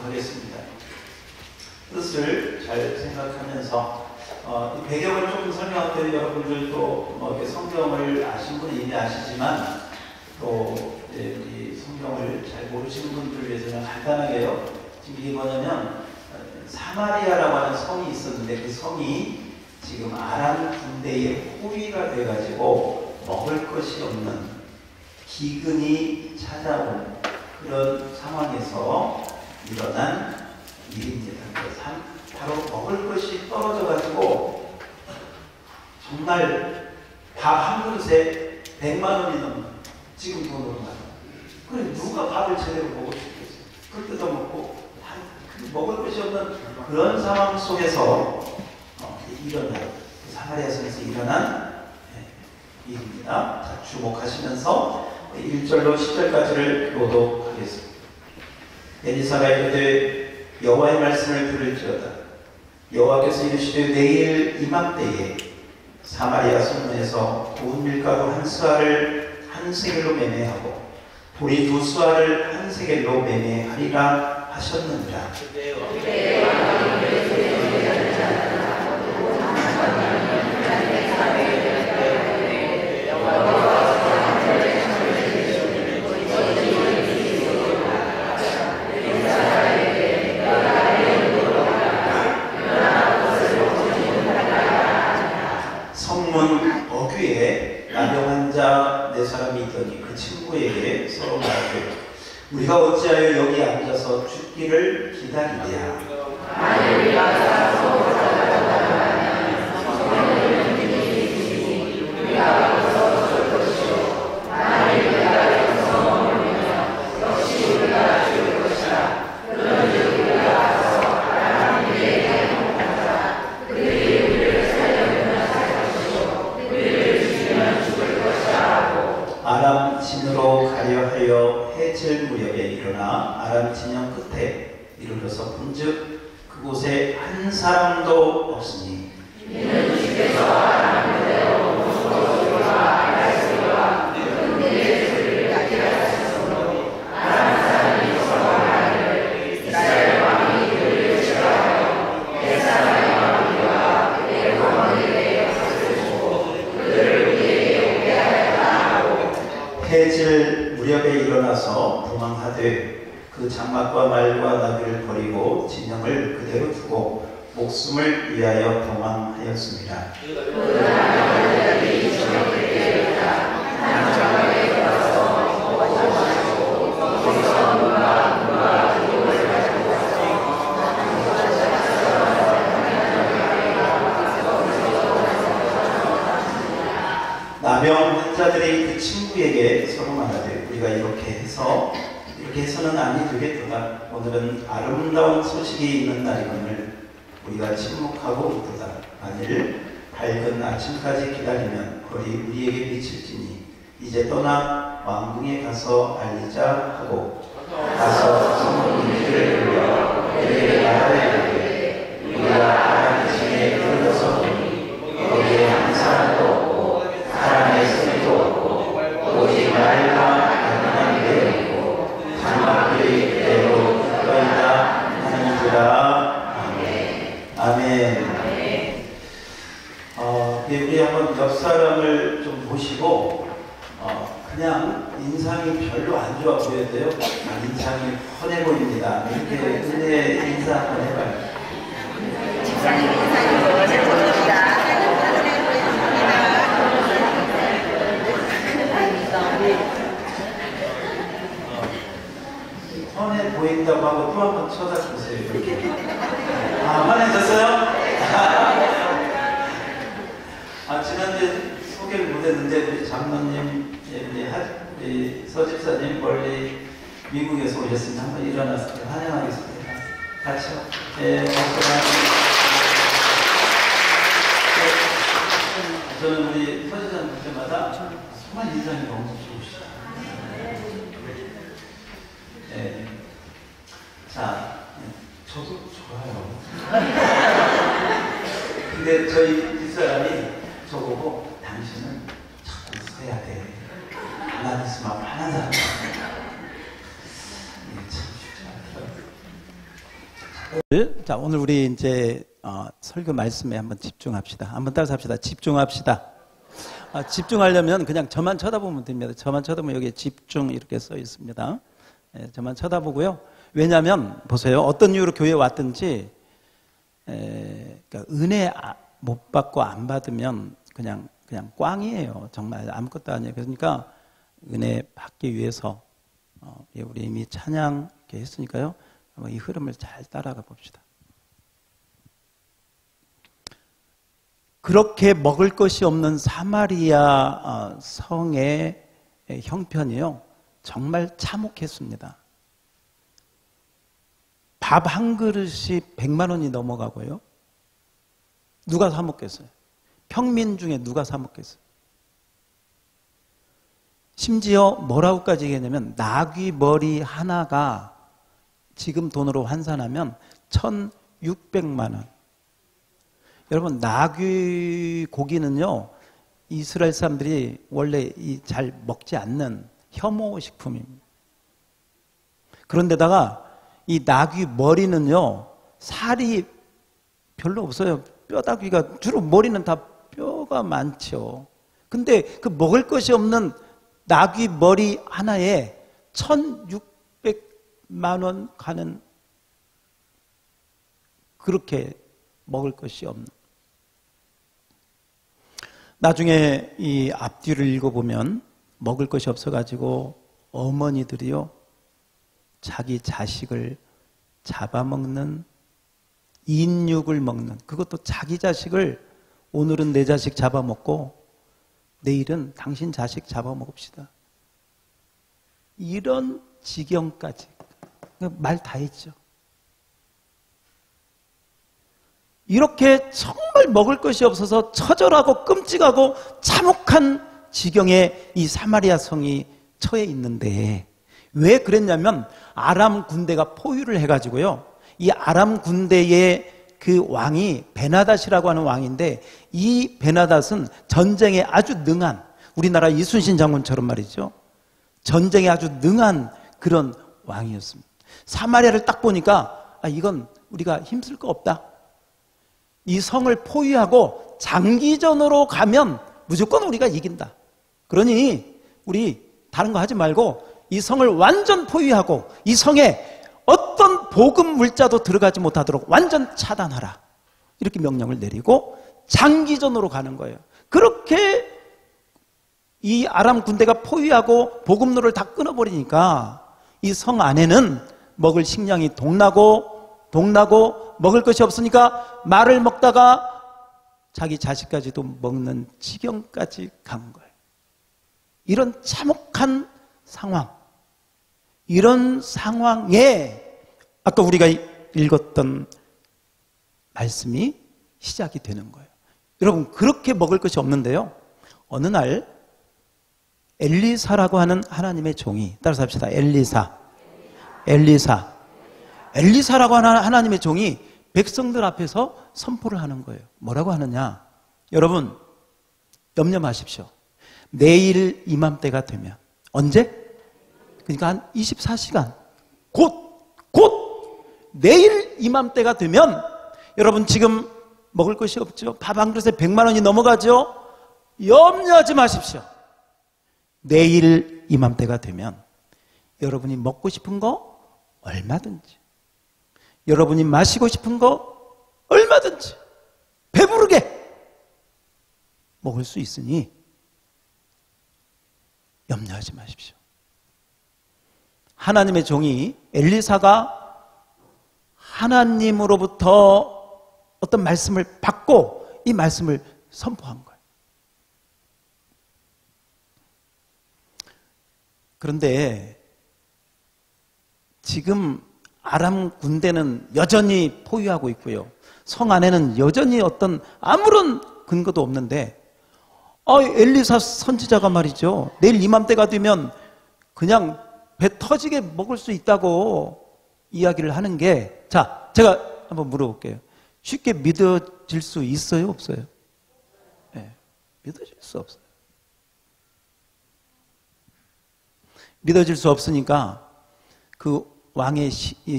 하겠습니다. 뜻을 잘 생각하면서 이 배경을 조금 설명할 때 여러분들도 뭐 이렇게 성경을 아신 분은 이미 아시지만 또 이 성경을 잘 모르시는 분들을 위해서는 간단하게요. 지금 이게 뭐냐면 사마리아라고 하는 성이 있었는데 그 성이 지금 아람 군대의 포위가 돼가지고 먹을 것이 없는 기근이 찾아온 그런 상황에서 일어난 일입니다. 바로 먹을 것이 떨어져가지고 정말 밥 한 그릇에 100만 원이 넘는 지금 돈으로 말이야. 그래 누가 밥을 제대로 먹을 수 있겠어요? 그걸 뜯어먹고 먹을 것이 없는 그런 상황 속에서 일어난 사마리아 성에서 일어난 일입니다. 자, 주목하시면서 1절로 10절까지를 교독하겠습니다. 엘리사가 이르되 여호와의 말씀을 들을지어다. 여호와께서 이르시되 내일 이맘때에 사마리아 성문에서 고운 밀가루 한 수알을 한 세겔로 매매하고 보리 두 수알을 한 세겔로 매매하리라 하셨느니라. 성문 어귀에 나병 환자 네 사람이 있더니 그 친구에게 서로 말하되 우리가 어찌하여 여기 앉아서 죽기를 기다리랴. 아람 진으로 가려 하여 해질 무렵에 일어나 아람 진영 끝에 이르러서 본즉 그곳에 한 사람도 없으니 이는 주께서 아람 그대로 모조리와 알수와 그의 소리를 듣게 하셨으므로 아람 사람이 서로하기를 이스라엘 왕이 그를 싫어하여 햇사람의 왕이와 그의 왕에게 박수를 주고 그를 우리에게 오게 하였다 하고 해질 무렵에 일어나서 도망하되 그 장막과 말과 나귀를 버리고 진영을 그대로 두고 목숨을 위하여 도망하였습니다. 나병 환자들이 그 친구에게 서로 말하되 우리가 이렇게 해서는 아니 되겠도다. 오늘은 아름다운 소식이 있는 날이거늘 우리가 침묵하고 있도다. 만일 밝은 아침까지 기다리면 벌이 우리에게 비칠지니 이제 떠나 왕궁에 가서 알리자 하고 가서 성문인들을 불러 그에게 말하되 우리가 아람 진에 들어서 보니 거기에 한 사람도 없고 사람의 소리도 없고 오직 말과 나그만 되었고 장막들이 그대로 붙어있다 하는지라. 아멘. 우리 한번 옆 사람을 좀 보시고 그냥 인상이 별로 안 좋아 보여도요. 인상이 훤해 보입니다. 이렇게 은혜 인사 한번 해봐요. 집사님 인상이 훤해 보입니다. 훤해 보인다고 하고 또 한번 쳐다보세요. 이렇게. 훤해졌어요? 지난주에 소개를 못했는데 우리 장로님, 우리 서집사님 멀리 미국에서 오셨습니다. 한번 일어나서 환영하겠습니다. 같이요. 네, 저는 우리 서집사님 볼 때마다 정말 인상이 너무 좋으시다. 네. 자, 저도 좋아요. 근데 저희 뒷사람이 저보고 당신은 자꾸 웃어야 돼. 가만히 있으면 화난 사람이야. 참 쉽지 않더라고요. 자, 오늘 우리 이제 설교 말씀에 한번 집중합시다. 한번 따라서 합시다. 집중합시다. 집중하려면 그냥 저만 쳐다보면 됩니다. 저만 쳐다보면 여기에 집중 이렇게 써 있습니다. 저만 쳐다보고요. 왜냐하면 보세요. 어떤 이유로 교회에 왔든지 그러니까 은혜 못 받고 안 받으면 그냥 꽝이에요. 정말 아무것도 아니에요. 그러니까 은혜 받기 위해서 우리 이미 찬양 이렇게 했으니까요. 이 흐름을 잘 따라가 봅시다. 그렇게 먹을 것이 없는 사마리아 성의 형편이요. 정말 참혹했습니다. 밥 한 그릇이 100만 원이 넘어가고요. 누가 사 먹겠어요? 평민 중에 누가 사 먹겠어요? 심지어 뭐라고까지 얘기했냐면 나귀 머리 하나가 지금 돈으로 환산하면 1,600만 원. 여러분, 나귀 고기는요, 이스라엘 사람들이 원래 잘 먹지 않는 혐오 식품입니다. 그런데다가 이 나귀 머리는요, 살이 별로 없어요. 뼈다귀가, 주로 머리는 다 뼈가 많죠. 근데 그 먹을 것이 없는 나귀 머리 하나에 1,600만 원 가는, 그렇게 먹을 것이 없는. 나중에 이 앞뒤를 읽어보면 먹을 것이 없어가지고 어머니들이요, 자기 자식을 잡아먹는, 인육을 먹는, 그것도 자기 자식을 오늘은 내 자식 잡아먹고 내일은 당신 자식 잡아먹읍시다. 이런 지경까지. 말 다 했죠. 이렇게 정말 먹을 것이 없어서 처절하고 끔찍하고 참혹한 지경에 이 사마리아 성이 처해 있는데, 왜 그랬냐면 아람 군대가 포위를 해가지고요, 이 아람 군대의 그 왕이 베나닷이라고 하는 왕인데, 이 베나닷은 전쟁에 아주 능한, 우리나라 이순신 장군처럼 말이죠, 전쟁에 아주 능한 그런 왕이었습니다. 사마리아를 딱 보니까 이건 우리가 힘쓸 거 없다. 이 성을 포위하고 장기전으로 가면 무조건 우리가 이긴다. 그러니 우리 다른 거 하지 말고 이 성을 완전 포위하고 이 성에 어떤 복음 물자도 들어가지 못하도록 완전 차단하라. 이렇게 명령을 내리고 장기전으로 가는 거예요. 그렇게 이 아람 군대가 포위하고 복음로를 다 끊어버리니까 이 성 안에는 먹을 식량이 동나고 먹을 것이 없으니까 말을 먹다가 자기 자식까지도 먹는 지경까지 간 거예요. 이런 참혹한 상황, 이런 상황에 아까 우리가 읽었던 말씀이 시작이 되는 거예요. 여러분, 그렇게 먹을 것이 없는데요, 어느 날 엘리사라고 하는 하나님의 종이, 따라서 합시다. 엘리사라고 하는 하나님의 종이 백성들 앞에서 선포를 하는 거예요. 뭐라고 하느냐? 여러분, 염려 마십시오. 내일 이맘때가 되면, 언제? 그러니까 한 24시간, 곧 내일 이맘때가 되면, 여러분 지금 먹을 것이 없죠? 밥 한 그릇에 100만 원이 넘어가죠? 염려하지 마십시오. 내일 이맘때가 되면 여러분이 먹고 싶은 거 얼마든지, 여러분이 마시고 싶은 거 얼마든지 배부르게 먹을 수 있으니 염려하지 마십시오. 하나님의 종이, 엘리사가 하나님으로부터 어떤 말씀을 받고 이 말씀을 선포한 거예요. 그런데 지금 아람 군대는 여전히 포위하고 있고요, 성 안에는 여전히 어떤 아무런 근거도 없는데, 엘리사 선지자가 말이죠, 내일 이맘때가 되면 그냥 배 터지게 먹을 수 있다고 이야기를 하는 게, 자, 제가 한번 물어볼게요. 쉽게 믿어질 수 있어요, 없어요? 네, 믿어질 수 없어요. 믿어질 수 없으니까 그 왕의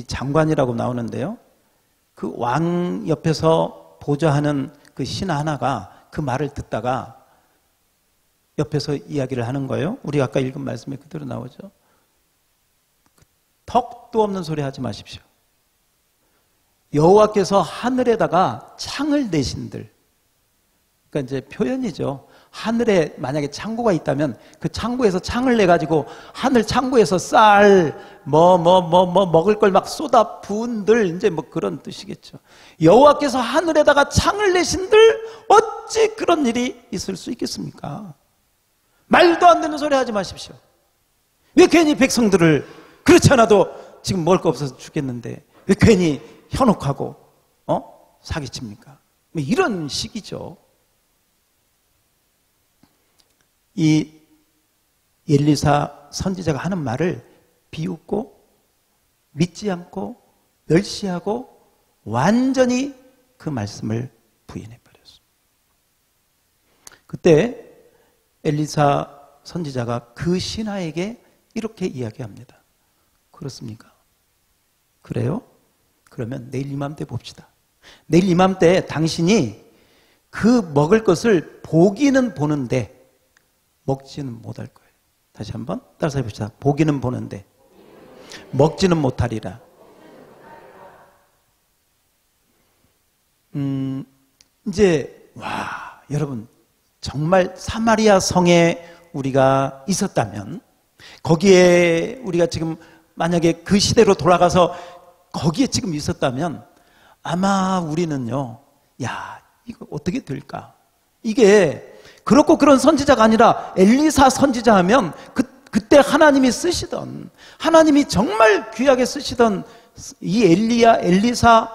장관이라고 나오는데요, 그 왕 옆에서 보좌하는 그 신하 하나가 그 말을 듣다가 옆에서 이야기를 하는 거예요. 우리 아까 읽은 말씀에 그대로 나오죠. 턱도 없는 소리 하지 마십시오. 여호와께서 하늘에다가 창을 내신들. 그러니까 이제 표현이죠. 하늘에 만약에 창고가 있다면 그 창고에서 창을 내가지고 하늘 창고에서 쌀, 먹을 걸 막 쏟아 부은들, 이제 뭐 그런 뜻이겠죠. 여호와께서 하늘에다가 창을 내신들 어찌 그런 일이 있을 수 있겠습니까? 말도 안 되는 소리 하지 마십시오. 왜 괜히 백성들을, 그렇지 않아도 지금 먹을 거 없어서 죽겠는데 왜 괜히 현혹하고 사기칩니까? 뭐 이런 식이죠. 이 엘리사 선지자가 하는 말을 비웃고 믿지 않고 멸시하고 완전히 그 말씀을 부인해 버렸습니다. 그때 엘리사 선지자가 그 신하에게 이렇게 이야기합니다. 그렇습니까? 그래요? 그러면 내일 이맘때 봅시다. 내일 이맘때 당신이 그 먹을 것을 보기는 보는데 먹지는 못할 거예요. 다시 한번 따라서 해봅시다. 보기는 보는데 먹지는 못하리라. 이제 여러분 정말 사마리아 성에 우리가 있었다면, 거기에 우리가 지금 만약에 그 시대로 돌아가서 거기에 지금 있었다면 아마 우리는요, 이거 어떻게 될까? 이게 그렇고 그런 선지자가 아니라 엘리사 선지자 하면 그때 하나님이 쓰시던, 하나님이 정말 귀하게 쓰시던 이 엘리사,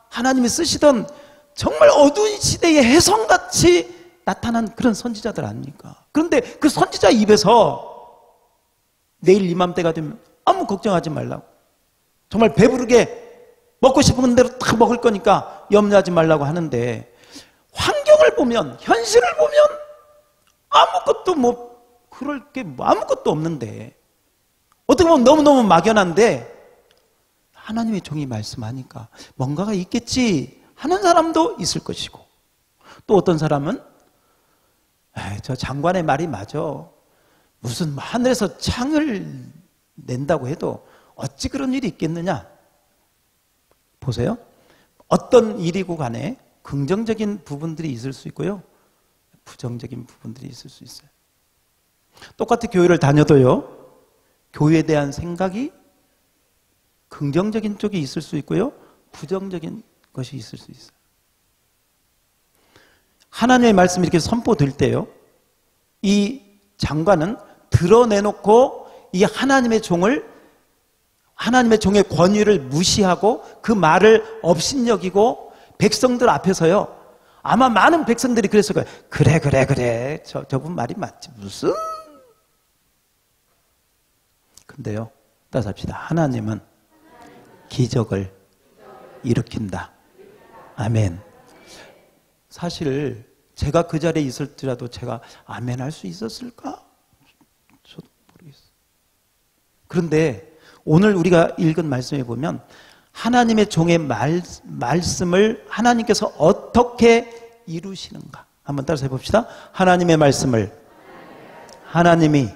하나님이 쓰시던 정말 어두운 시대의 혜성같이 나타난 그런 선지자들 아닙니까? 그런데 그 선지자 입에서 내일 이맘때가 되면 아무 걱정하지 말라고, 정말 배부르게 먹고 싶은 대로 다 먹을 거니까 염려하지 말라고 하는데, 환경을 보면, 현실을 보면 아무것도 그럴 게 아무것도 없는데, 어떻게 보면 너무너무 막연한데 하나님의 종이 말씀하니까 뭔가가 있겠지 하는 사람도 있을 것이고, 또 어떤 사람은 저 장관의 말이 맞아, 무슨 하늘에서 창을 낸다고 해도 어찌 그런 일이 있겠느냐. 보세요. 어떤 일이고 간에 긍정적인 부분들이 있을 수 있고요, 부정적인 부분들이 있을 수 있어요. 똑같이 교회를 다녀도요, 교회에 대한 생각이 긍정적인 쪽이 있을 수 있고요, 부정적인 것이 있을 수 있어요. 하나님의 말씀이 이렇게 선포될 때요, 이 장관은 드러내놓고 이 하나님의 종을, 하나님의 종의 권위를 무시하고 그 말을 업신여기고 백성들 앞에서요, 아마 많은 백성들이 그랬을 거예요. 그래 저분 말이 맞지 무슨. 근데요, 따라서 합시다. 하나님은 기적을 일으킨다. 아멘. 사실 제가 그 자리에 있을지라도 제가 아멘 할 수 있었을까? 저도 모르겠어요. 그런데 오늘 우리가 읽은 말씀에 보면 하나님의 종의 말씀을 하나님께서 어떻게 이루시는가? 한번 따라서 해봅시다. 하나님의 말씀을 하나님이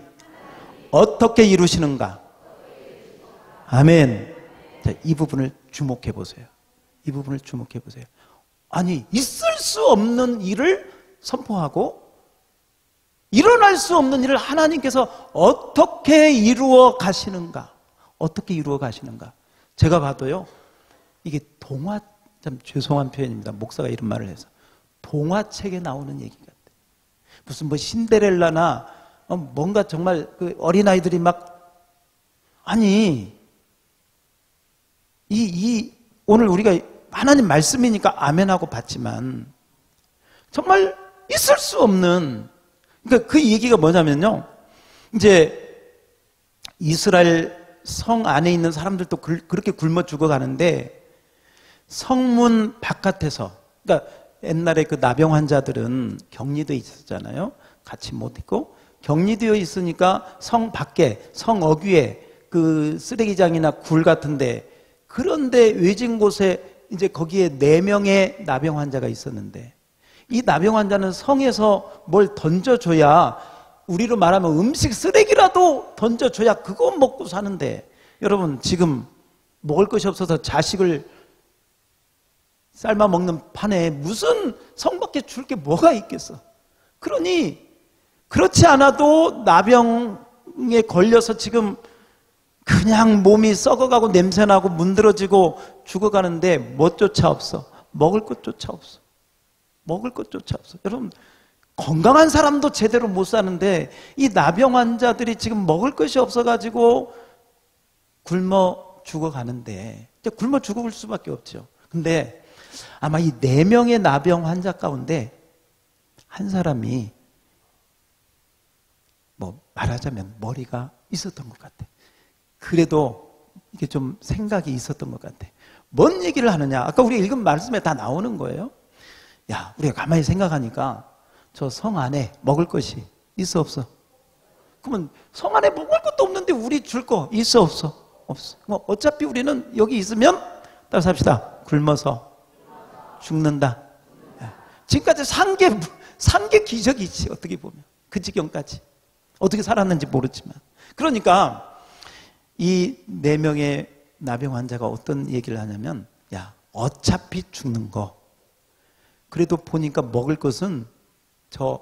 어떻게 이루시는가? 아멘. 자, 이 부분을 주목해 보세요. 이 부분을 주목해 보세요. 아니, 있을 수 없는 일을 선포하고 일어날 수 없는 일을 하나님께서 어떻게 이루어 가시는가? 어떻게 이루어 가시는가? 제가 봐도요, 이게 동화, 참 죄송한 표현입니다. 목사가 이런 말을 해서. 동화책에 나오는 얘기 같아요. 무슨 뭐 신데렐라나 뭔가 정말 그 어린아이들이 막, 아니, 오늘 우리가 하나님 말씀이니까 아멘하고 받지만 정말 있을 수 없는, 그러니까 그 얘기가 뭐냐면요, 이제 이스라엘 성 안에 있는 사람들도 그렇게 굶어 죽어가는데 성문 바깥에서, 그러니까 옛날에 그 나병 환자들은 격리되어 있었잖아요. 같이 못 있고 격리되어 있으니까 성 밖에, 성 어귀에 그 쓰레기장이나 굴 같은데, 그런데 외진 곳에 이제 거기에 4명의 나병 환자가 있었는데, 이 나병 환자는 성에서 뭘 던져줘야, 우리로 말하면 음식 쓰레기라도 던져줘야 그거 먹고 사는데, 여러분 지금 먹을 것이 없어서 자식을 삶아 먹는 판에 무슨 성밖에 줄 게 뭐가 있겠어. 그러니 그렇지 않아도 나병에 걸려서 지금 그냥 몸이 썩어가고 냄새나고 문드러지고 죽어가는데 뭐조차 없어. 먹을 것조차 없어. 먹을 것조차 없어. 여러분, 건강한 사람도 제대로 못 사는데 이 나병 환자들이 지금 먹을 것이 없어가지고 굶어 죽어가는데, 굶어 죽을 수밖에 없죠. 근데 아마 이 4명의 나병 환자 가운데 한 사람이 뭐 말하자면 머리가 있었던 것 같아. 그래도 이게 좀 생각이 있었던 것 같아. 뭔 얘기를 하느냐? 아까 우리가 읽은 말씀에 다 나오는 거예요. 야, 우리가 가만히 생각하니까 저 성 안에 먹을 것이 있어 없어? 그러면 성 안에 먹을 것도 없는데 우리 줄 거 있어 없어? 없어. 뭐 어차피 우리는 여기 있으면 따라서 합시다. 굶어서 죽는다. 지금까지 산 게 기적이지, 어떻게 보면. 그 지경까지. 어떻게 살았는지 모르지만. 그러니까 이 4명의 나병 환자가 어떤 얘기를 하냐면, 야, 어차피 죽는 거. 그래도 보니까 먹을 것은 저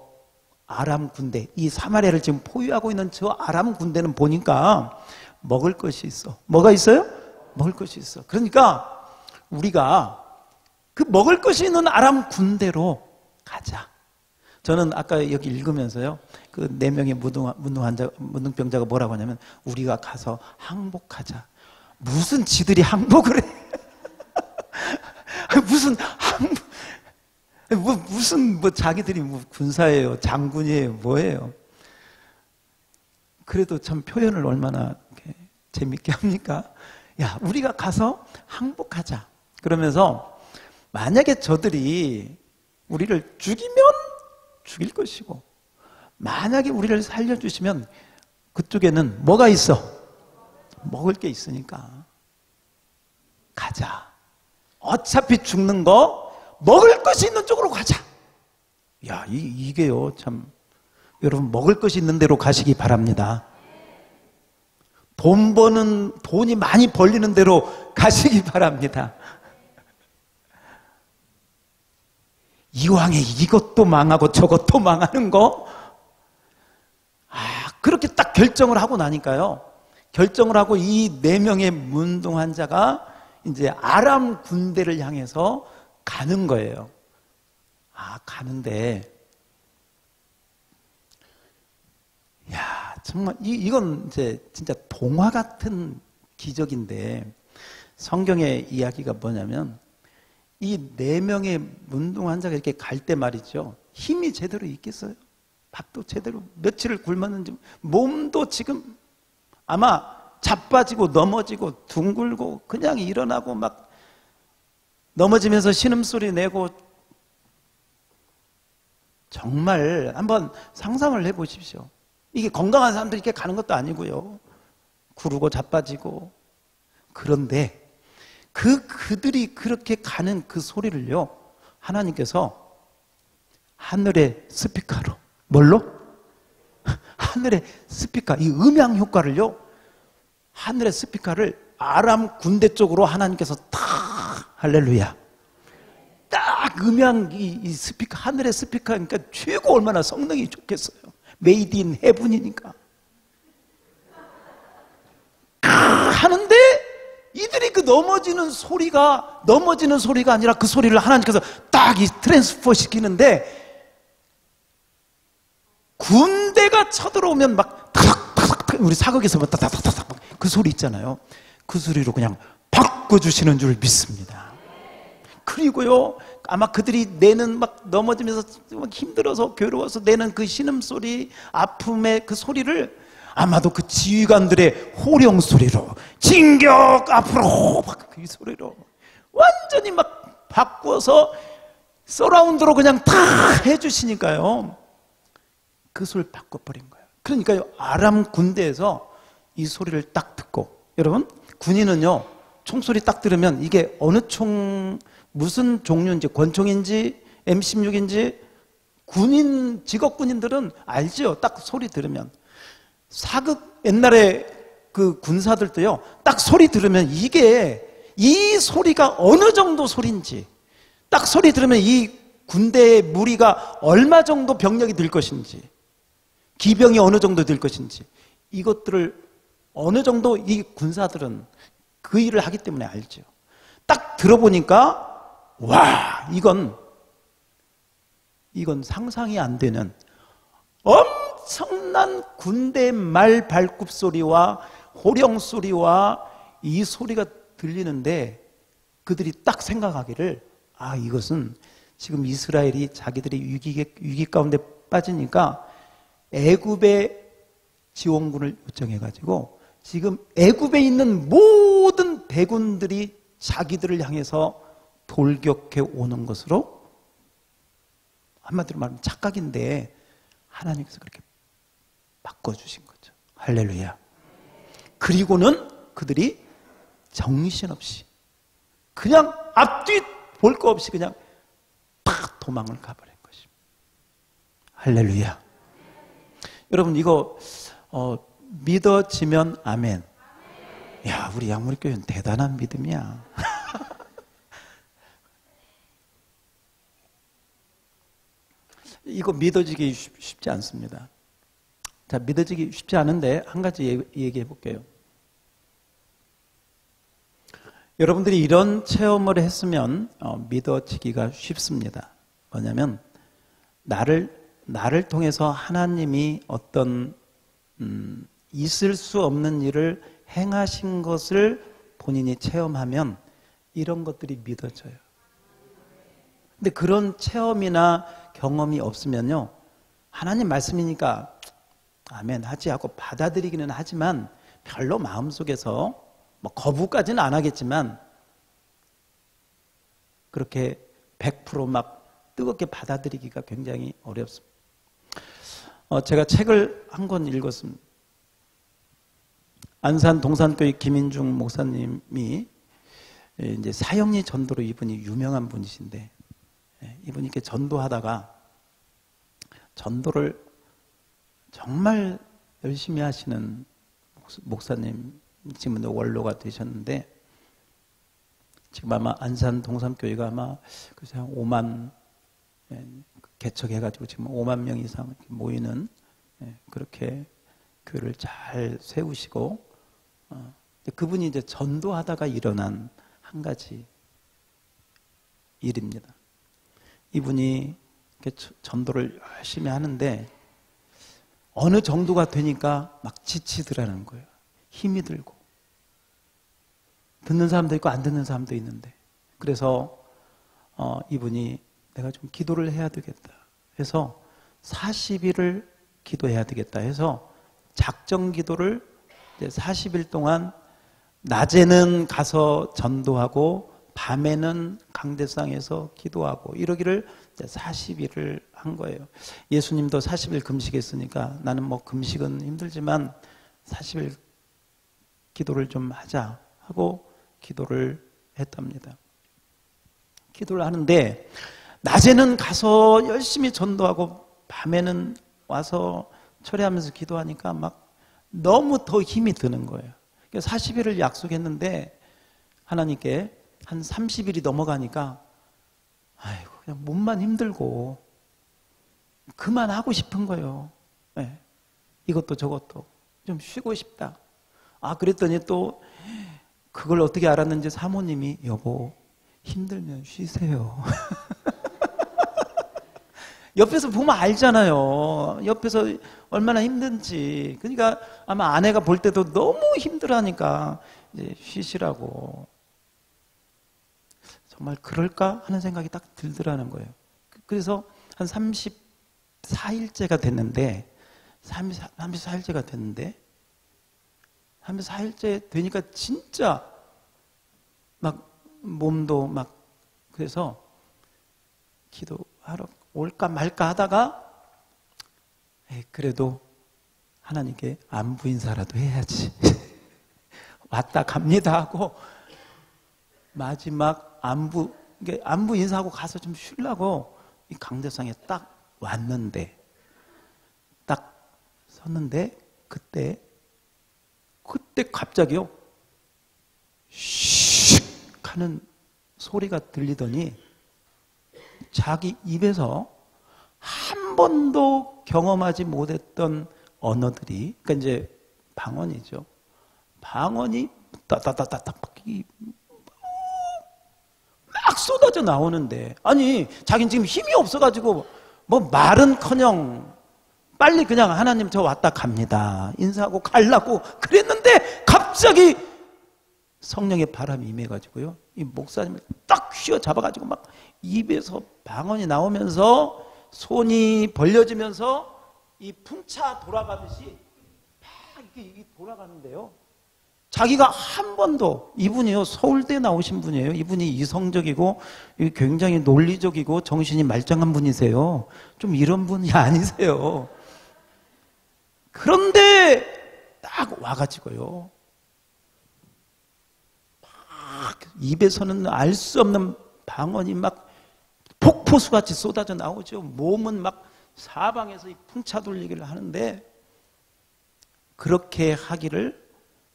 아람 군대, 이 사마리아를 지금 포위하고 있는 저 아람 군대는 보니까 먹을 것이 있어. 뭐가 있어요? 먹을 것이 있어. 그러니까 우리가 그 먹을 것이 있는 아람 군대로 가자. 저는 아까 여기 읽으면서요, 그 4명의 문둥병자가 뭐라고 하냐면, 우리가 가서 항복하자. 무슨 지들이 항복을 해? 무슨 항복, 무슨 자기들이 군사예요, 장군이에요, 뭐예요? 그래도 참 표현을 얼마나 재밌게 합니까? 야, 우리가 가서 항복하자. 그러면서 만약에 저들이 우리를 죽이면 죽일 것이고, 만약에 우리를 살려주시면 그쪽에는 뭐가 있어? 먹을 게 있으니까 가자. 어차피 죽는 거 먹을 것이 있는 쪽으로 가자. 야, 이게요, 참, 여러분, 먹을 것이 있는 데로 가시기 바랍니다. 돈이 많이 벌리는 대로 가시기 바랍니다. 이왕에 이것도 망하고 저것도 망하는 거, 그렇게 딱 결정을 하고 나니까요, 결정을 하고 이 4명의 문둥 환자가 이제 아람 군대를 향해서 가는 거예요. 가는데, 야, 정말 이건 이제 진짜 동화 같은 기적인데, 성경의 이야기가 뭐냐면, 이 4명의 문둥 환자가 이렇게 갈 때 말이죠, 힘이 제대로 있겠어요? 밥도 제대로 며칠을 굶었는지, 몸도 지금 아마 자빠지고 넘어지고 둥글고 그냥 일어나고 막 넘어지면서 신음소리 내고, 정말 한번 상상을 해보십시오. 이게 건강한 사람들이 이렇게 가는 것도 아니고요, 구르고 자빠지고. 그런데 그들이 그렇게 가는 그 소리를요, 하나님께서 하늘의 스피커로, 뭘로? 하늘의 스피커, 이 음향 효과를요, 하늘의 스피커를 아람 군대 쪽으로 하나님께서 탁, 할렐루야, 딱 음향, 이 스피커, 하늘의 스피커, 그러니까 최고 얼마나 성능이 좋겠어요. 메이드 인 헤븐이니까. 하는데 이들이 그 넘어지는 소리가 아니라 그 소리를 하나님께서 딱 이 트랜스포 시키는데, 군대가 쳐들어오면 막 타닥타닥, 우리 사극에서 막 타닥타닥 그 소리 있잖아요. 그 소리로 그냥 바꿔주시는 줄 믿습니다. 그리고요, 아마 그들이 내는 막 넘어지면서 막 힘들어서 괴로워서 내는 그 신음소리, 아픔의 그 소리를 아마도 그 지휘관들의 호령 소리로, 진격 앞으로, 막 그 소리로 완전히 막 바꿔서 서라운드로 그냥 다 해주시니까요, 그 소리를 바꿔버린 거예요. 그러니까요, 아람 군대에서 이 소리를 딱 듣고, 여러분, 군인은요 총소리 딱 들으면 이게 어느 총, 무슨 종류인지, 권총인지, M16인지, 군인, 직업군인들은 알지요. 딱 소리 들으면. 사극 옛날에 그 군사들도요, 딱 소리 들으면 이게 이 소리가 어느 정도 소리인지, 딱 소리 들으면 이 군대의 무리가 얼마 정도 병력이 들 것인지, 기병이 어느 정도 될 것인지, 이것들을 어느 정도 이 군사들은 그 일을 하기 때문에 알죠. 딱 들어보니까 와, 이건 상상이 안 되는 엄청난 군대 말 발굽 소리와 호령 소리와 이 소리가 들리는데, 그들이 딱 생각하기를, 아, 이것은 지금 이스라엘이 자기들이 위기 가운데 빠지니까 애굽의 지원군을 요청해가지고 지금 애굽에 있는 모든 대군들이 자기들을 향해서 돌격해 오는 것으로, 한마디로 말하면 착각인데 하나님께서 그렇게 바꿔주신 거죠. 할렐루야. 그리고는 그들이 정신없이 그냥 앞뒤 볼 거 없이 그냥 팍 도망을 가버린 것입니다. 할렐루야. 여러분, 이거 믿어지면 아멘. 야, 우리 양무리교회는 대단한 믿음이야. 이거 믿어지기 쉽지 않습니다. 자, 믿어지기 쉽지 않은데 한 가지 얘기해 볼게요. 여러분들이 이런 체험을 했으면 믿어지기가 쉽습니다. 뭐냐면 나를 통해서 하나님이 어떤 있을 수 없는 일을 행하신 것을 본인이 체험하면 이런 것들이 믿어져요. 근데 그런 체험이나 경험이 없으면요, 하나님 말씀이니까 아멘 하지 하고 받아들이기는 하지만 별로 마음속에서 뭐 거부까지는 안 하겠지만 그렇게 100% 뜨겁게 받아들이기가 굉장히 어렵습니다. 제가 책을 한 권 읽었습니다. 안산 동산교회 김인중 목사님이 이제 사형리 전도로, 이분이 유명한 분이신데, 이분이 이렇게 전도하다가 전도를 정말 열심히 하시는 목사님, 지금은 원로가 되셨는데, 지금 아마 안산 동산교회가 아마 그래서 한 5만 개척해가지고 지금 5만 명 이상 모이는, 그렇게 교회를 잘 세우시고, 그분이 이제 전도하다가 일어난 한 가지 일입니다. 이분이 전도를 열심히 하는데 어느 정도가 되니까 막 지치더라는 거예요. 힘이 들고. 듣는 사람도 있고 안 듣는 사람도 있는데, 그래서 이분이 내가 좀 기도를 해야 되겠다 해서 40일을 기도해야 되겠다 해서 작정 기도를 40일 동안 낮에는 가서 전도하고 밤에는 강대상에서 기도하고 이러기를 40일을 한 거예요. 예수님도 40일 금식했으니까 나는 뭐 금식은 힘들지만 40일 기도를 좀 하자 하고 기도를 했답니다. 기도를 하는데 낮에는 가서 열심히 전도하고 밤에는 와서 철회하면서 기도하니까 막 너무 더 힘이 드는 거예요. 40일을 약속했는데 하나님께 한 30일이 넘어가니까 아이고, 그냥 몸만 힘들고 그만하고 싶은 거예요. 네. 이것도 저것도 좀 쉬고 싶다. 그랬더니 또 그걸 어떻게 알았는지 사모님이, 여보 힘들면 쉬세요. 옆에서 보면 알잖아요. 옆에서 얼마나 힘든지. 그러니까 아마 아내가 볼 때도 너무 힘들어하니까 이제 쉬시라고. 정말 그럴까 하는 생각이 딱 들더라는 거예요. 그래서 한 34일째가 됐는데 34일째 되니까 진짜 막 몸도 막, 그래서 기도하러 올까 말까 하다가 그래도 하나님께 안부 인사라도 해야지. 왔다 갑니다 하고 마지막 안부, 이게 안부 인사하고 가서 좀 쉬려고 이 강대상에 딱 왔는데, 딱 섰는데, 그때 갑자기요, 슉 하는 소리가 들리더니 자기 입에서 한 번도 경험하지 못했던 언어들이, 그러니까 이제 방언이죠. 방언이 따따따따따 막 쏟아져 나오는데, 아니 자기는 지금 힘이 없어가지고 뭐 말은커녕 빨리 그냥 하나님 저 왔다 갑니다 인사하고 가려고 그랬는데 갑자기 성령의 바람이 임해가지고요, 이 목사님을 딱 휘어 잡아가지고 막 입에서 방언이 나오면서 손이 벌려지면서 이 풍차 돌아가듯이 막 이게 돌아가는데요, 자기가 한 번도, 이분이요 서울대 나오신 분이에요. 이분이 이성적이고 굉장히 논리적이고 정신이 말짱한 분이세요. 좀 이런 분이 아니세요. 그런데 딱 와가지고요, 막 입에서는 알 수 없는 방언이 막 폭포수같이 쏟아져 나오죠. 몸은 막 사방에서 이 풍차 돌리기를 하는데, 그렇게 하기를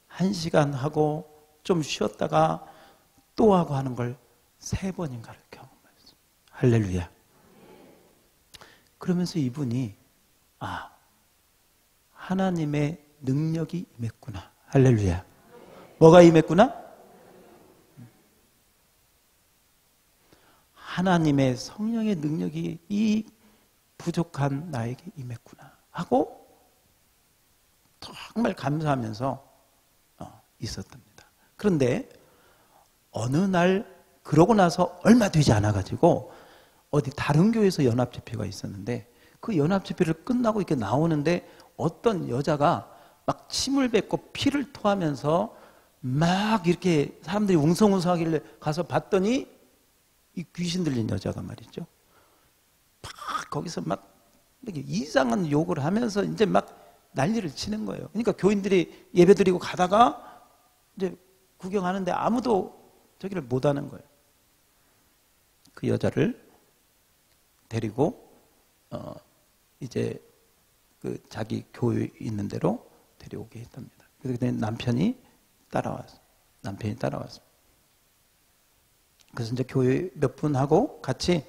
1시간 하고 좀 쉬었다가 또 하고 하는 걸 3번인가를 경험했어요. 할렐루야. 그러면서 이분이 하나님의 능력이 임했구나. 할렐루야. 뭐가 임했구나? 하나님의 성령의 능력이 이 부족한 나에게 임했구나 하고 정말 감사하면서 있었답니다. 그런데 어느 날, 그러고 나서 얼마 되지 않아가지고 어디 다른 교회에서 연합집회가 있었는데, 그 연합집회를 끝나고 이렇게 나오는데 어떤 여자가 막 침을 뱉고 피를 토하면서 막 이렇게 사람들이 웅성웅성하길래 가서 봤더니 이 귀신 들린 여자가 말이죠, 막 거기서 막 이상한 욕을 하면서 이제 막 난리를 치는 거예요. 그러니까 교인들이 예배드리고 가다가 이제 구경하는데 아무도 저기를 못 하는 거예요. 그 여자를 데리고 이제 그 자기 교회 있는 데로 데려오게 했답니다. 그래서 남편이 따라왔어요. 그래서 이제 교회 몇 분하고 같이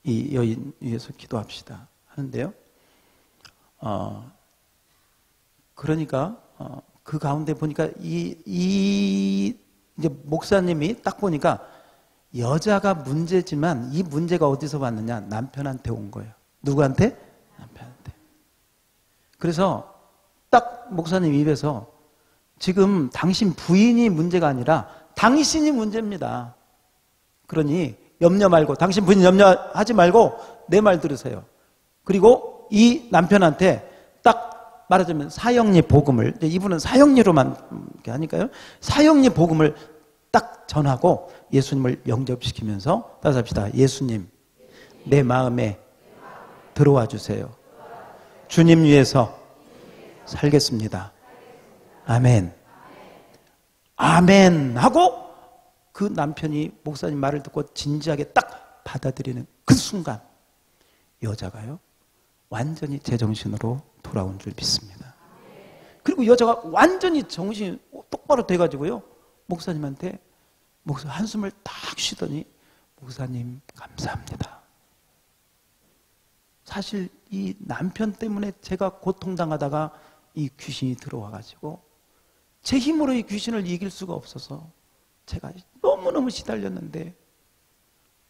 이 여인 위해서 기도합시다 하는데요. 그러니까 그 가운데 보니까 이제 목사님이 딱 보니까 여자가 문제지만 이 문제가 어디서 왔느냐? 남편한테 온 거예요. 누구한테? 남편한테. 그래서 딱 목사님 입에서 지금 당신 부인이 문제가 아니라 당신이 문제입니다. 그러니 염려 말고, 당신 부인 염려하지 말고 내 말 들으세요. 그리고 이 남편한테 딱 말하자면 사형리 복음을, 이분은 사형리로만 이렇게 하니까요, 사형리 복음을 딱 전하고 예수님을 영접시키면서 따라서 합시다. 예수님, 내 마음에 들어와 주세요. 주님 위해서 살겠습니다. 아멘. 아멘 하고 그 남편이 목사님 말을 듣고 진지하게 딱 받아들이는 그 순간 여자가요 완전히 제정신으로 돌아온 줄 믿습니다. 그리고 여자가 완전히 정신이 똑바로 돼가지고요 목사님한테 한숨을 딱 쉬더니, 목사님 감사합니다. 사실 이 남편 때문에 제가 고통당하다가 이 귀신이 들어와가지고 제 힘으로 이 귀신을 이길 수가 없어서 제가 너무너무 시달렸는데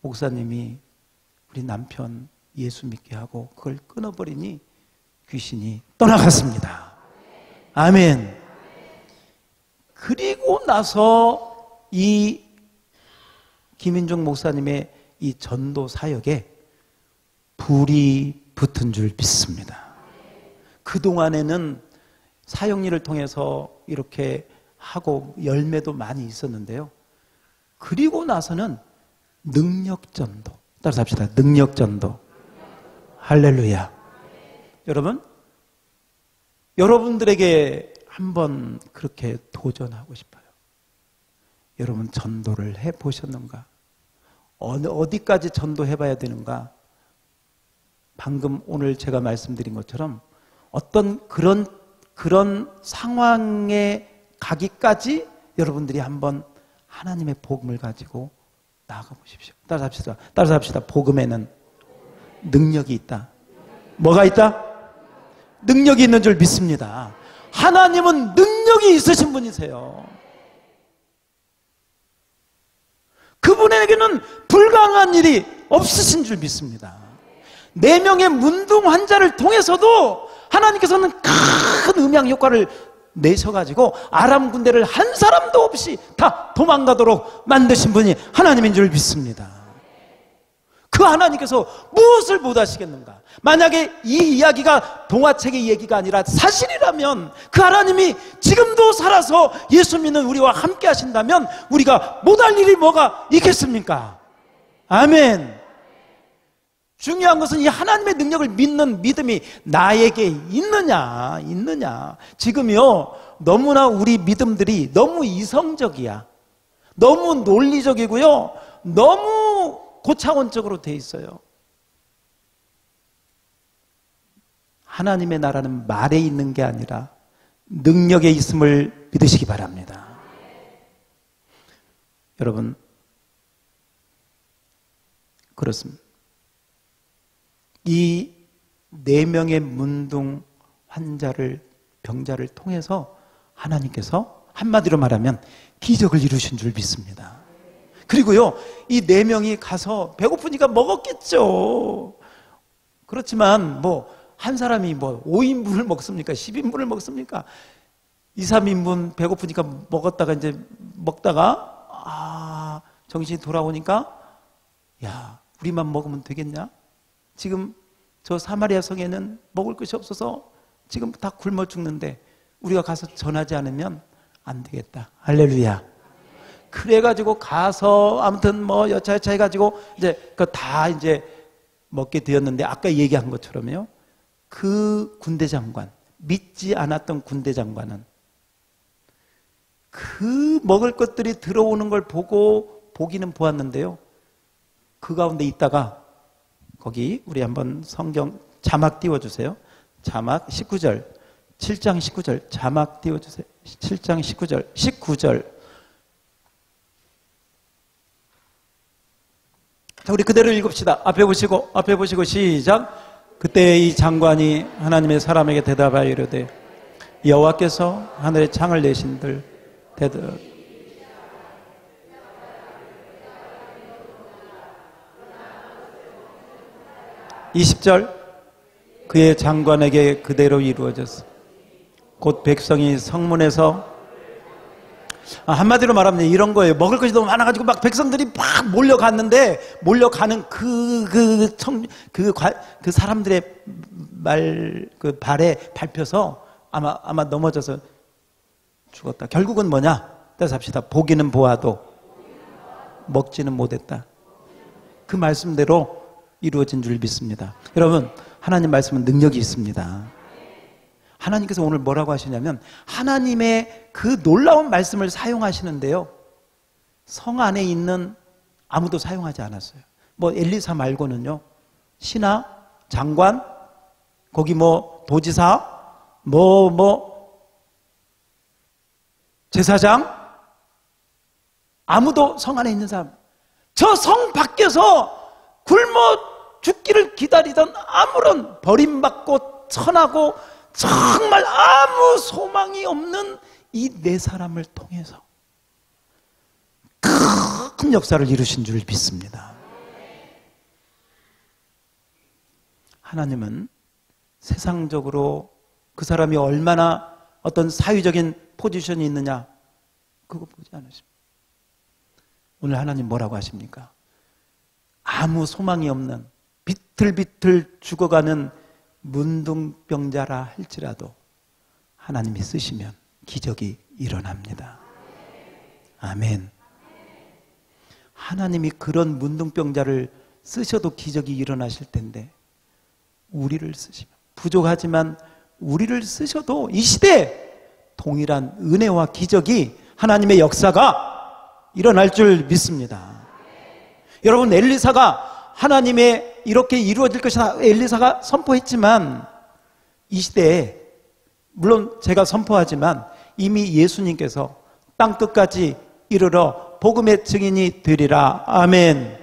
목사님이 우리 남편 예수 믿게 하고 그걸 끊어버리니 귀신이 떠나갔습니다. 아멘. 그리고 나서 이 김인종 목사님의 이 전도 사역에 불이 붙은 줄 믿습니다. 그동안에는 사역일을 통해서 이렇게 하고 열매도 많이 있었는데요. 그리고 나서는 능력전도. 따라서 합시다. 능력전도. 할렐루야. 여러분, 여러분들에게 한번 그렇게 도전하고 싶어요. 여러분 전도를 해보셨는가? 어디까지 전도해봐야 되는가? 방금 오늘 제가 말씀드린 것처럼 어떤 그런 상황에 가기까지 여러분들이 한번 하나님의 복음을 가지고 나아가 보십시오. 따라합시다. 복음에는 능력이 있다. 뭐가 있다? 능력이 있는 줄 믿습니다. 하나님은 능력이 있으신 분이세요. 그분에게는 불가능한 일이 없으신 줄 믿습니다. 4명의 문둥 환자를 통해서도 하나님께서는 큰 음향 효과를 내셔가지고 아람 군대를 한 사람도 없이 다 도망가도록 만드신 분이 하나님인 줄 믿습니다. 그 하나님께서 무엇을 못하시겠는가? 만약에 이 이야기가 동화책의 얘기가 아니라 사실이라면 그 하나님이 지금도 살아서 예수 믿는 우리와 함께 하신다면 우리가 못할 일이 뭐가 있겠습니까? 아멘. 중요한 것은 이 하나님의 능력을 믿는 믿음이 나에게 있느냐. 지금요, 너무나 우리 믿음들이 너무 이성적이야. 너무 논리적이고요. 너무 고차원적으로 돼 있어요. 하나님의 나라는 말에 있는 게 아니라 능력에 있음을 믿으시기 바랍니다. 여러분, 그렇습니다. 이 4명의 문둥 병자를 통해서 하나님께서 한마디로 말하면 기적을 이루신 줄 믿습니다. 그리고요, 이 4명이 가서 배고프니까 먹었겠죠. 그렇지만 한 사람이 5인분을 먹습니까? 10인분을 먹습니까? 2, 3인분 배고프니까 먹었다가 이제 먹다가 정신이 돌아오니까 야, 우리만 먹으면 되겠냐? 지금 저 사마리아 성에는 먹을 것이 없어서 지금 다 굶어 죽는데 우리가 가서 전하지 않으면 안 되겠다. 할렐루야. 그래가지고 가서 아무튼 여차여차 해가지고 이제 다 이제 먹게 되었는데 아까 얘기한 것처럼요. 그 군대 장관, 믿지 않았던 군대 장관은 그 먹을 것들이 들어오는 걸 보기는 보았는데요. 그 가운데 있다가 거기 우리 한번 성경 자막 띄워주세요. 자막 19절, 7장 19절 자막 띄워주세요. 7장 19절. 자, 우리 그대로 읽읍시다. 앞에 보시고 시작. 그때 이 장관이 하나님의 사람에게 대답하여 이르되 여호와께서 하늘에 창을 내신들 대답 20절 그의 장관에게 그대로 이루어졌어. 곧 백성이 성문에서 한마디로 말하면 이런 거예요. 먹을 것이 너무 많아가지고 막 백성들이 막 몰려갔는데 몰려가는 그 사람들의 발에 밟혀서 아마 넘어져서 죽었다. 결국은 뭐냐? 따라서 합시다. 보기는 보아도 먹지는 못했다. 그 말씀대로 이루어진 줄 믿습니다. 여러분, 하나님 말씀은 능력이 있습니다. 하나님께서 오늘 뭐라고 하시냐면 하나님의 그 놀라운 말씀을 사용하시는데요, 성 안에 있는 아무도 사용하지 않았어요. 엘리사 말고는요, 신하, 장관, 거기 도지사, 제사장, 아무도 성 안에 있는 사람, 저 성 밖에서 굶어 죽기를 기다리던 아무런 버림받고 천하고 정말 아무 소망이 없는 이 4사람을 통해서 큰 역사를 이루신 줄 믿습니다. 하나님은 세상적으로 그 사람이 얼마나 어떤 사회적인 포지션이 있느냐 그거 보지 않으십니다. 오늘 하나님 뭐라고 하십니까? 아무 소망이 없는 비틀비틀 죽어가는 문둥병자라 할지라도 하나님이 쓰시면 기적이 일어납니다. 아멘. 하나님이 그런 문둥병자를 쓰셔도 기적이 일어나실 텐데 우리를 쓰시면, 부족하지만 우리를 쓰셔도 이 시대에 동일한 은혜와 기적이, 하나님의 역사가 일어날 줄 믿습니다. 여러분, 엘리사가 하나님의 이렇게 이루어질 것이다 엘리사가 선포했지만 이 시대에, 물론 제가 선포하지만 이미 예수님께서 땅끝까지 이르러 복음의 증인이 되리라. 아멘.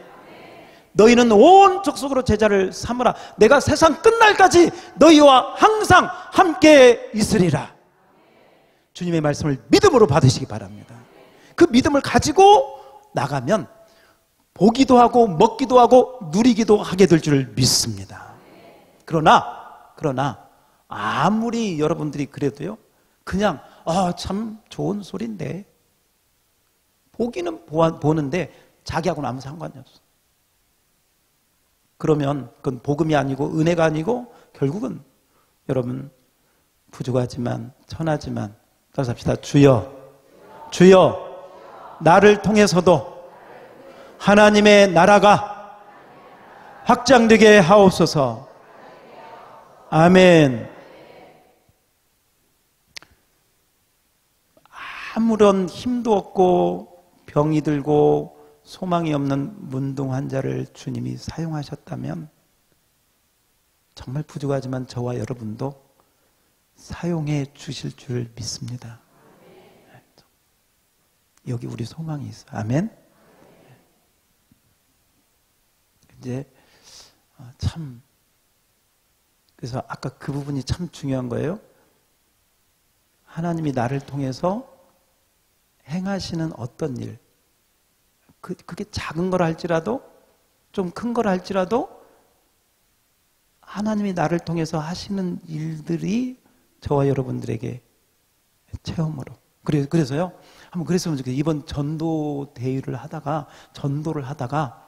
너희는 온 족속으로 제자를 삼으라. 내가 세상 끝날까지 너희와 항상 함께 있으리라. 주님의 말씀을 믿음으로 받으시기 바랍니다. 그 믿음을 가지고 나가면 보기도 하고 먹기도 하고 누리기도 하게 될 줄 믿습니다. 그러나 아무리 여러분들이 그래도요, 그냥 참 좋은 소리인데, 보기는 보는데 자기하고는 아무 상관이 없어. 그러면 그건 복음이 아니고 은혜가 아니고 결국은 여러분 부족하지만 천하지만 따라서 합시다. 주여 나를 통해서도 하나님의 나라가 확장되게 하옵소서. 아멘. 아무런 힘도 없고 병이 들고 소망이 없는 문둥 환자를 주님이 사용하셨다면 정말 부족하지만 저와 여러분도 사용해 주실 줄 믿습니다. 여기 우리 소망이 있어요. 아멘. 이제 참, 그래서 아까 그 부분이 참 중요한 거예요. 하나님이 나를 통해서 행하시는 어떤 일, 그게 작은 걸 할지라도 좀 큰 걸 할지라도 하나님이 나를 통해서 하시는 일들이 저와 여러분들에게 체험으로, 그래서요 한번 그랬으면 좋겠어요. 이번 전도 대회를 하다가 전도를 하다가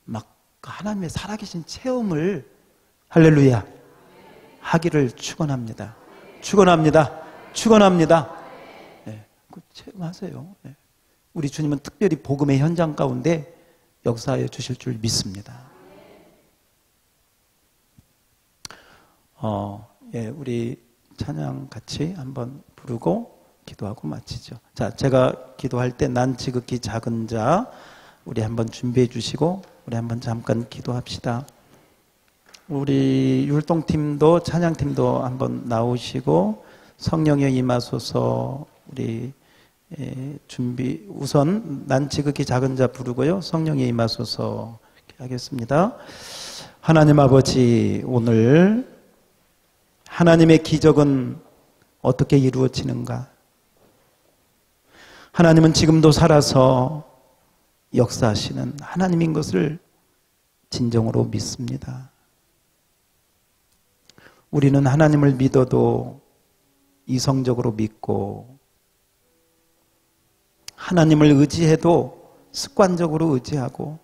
막 하나님의 살아계신 체험을 할렐루야 하기를 축원합니다. 네, 그 체험하세요. 네. 우리 주님은 특별히 복음의 현장 가운데 역사해 주실 줄 믿습니다. 우리 찬양 같이 한번 부르고 기도하고 마치죠. 자, 제가 기도할 때 난 지극히 작은 자, 우리 한번 준비해 주시고 우리 한번 잠깐 기도합시다. 우리 율동팀도 찬양팀도 한번 나오시고 성령여 임하소서. 우리 준비, 우선 난 지극히 작은 자 부르고요, 성령여 임하소서 하겠습니다. 하나님 아버지, 오늘 하나님의 기적은 어떻게 이루어지는가? 하나님은 지금도 살아서 역사하시는 하나님인 것을 진정으로 믿습니다. 우리는 하나님을 믿어도 이성적으로 믿고 하나님을 의지해도 습관적으로 의지하고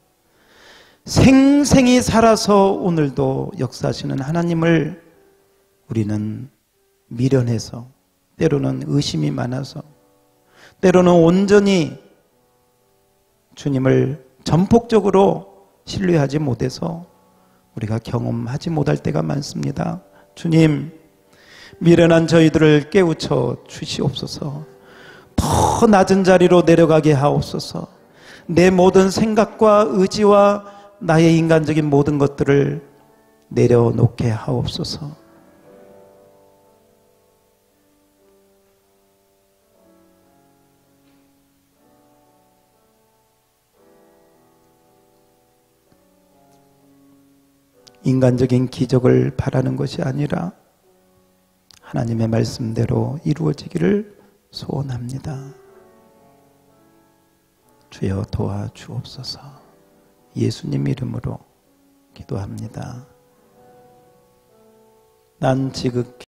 생생히 살아서 오늘도 역사하시는 하나님을 우리는 미련해서, 때로는 의심이 많아서, 때로는 온전히 주님을 전폭적으로 신뢰하지 못해서 우리가 경험하지 못할 때가 많습니다. 주님, 미련한 저희들을 깨우쳐 주시옵소서. 더 낮은 자리로 내려가게 하옵소서. 내 모든 생각과 의지와 나의 인간적인 모든 것들을 내려놓게 하옵소서. 인간적인 기적을 바라는 것이 아니라 하나님의 말씀대로 이루어지기를 소원합니다. 주여 도와주옵소서. 예수님 이름으로 기도합니다. 난 지극히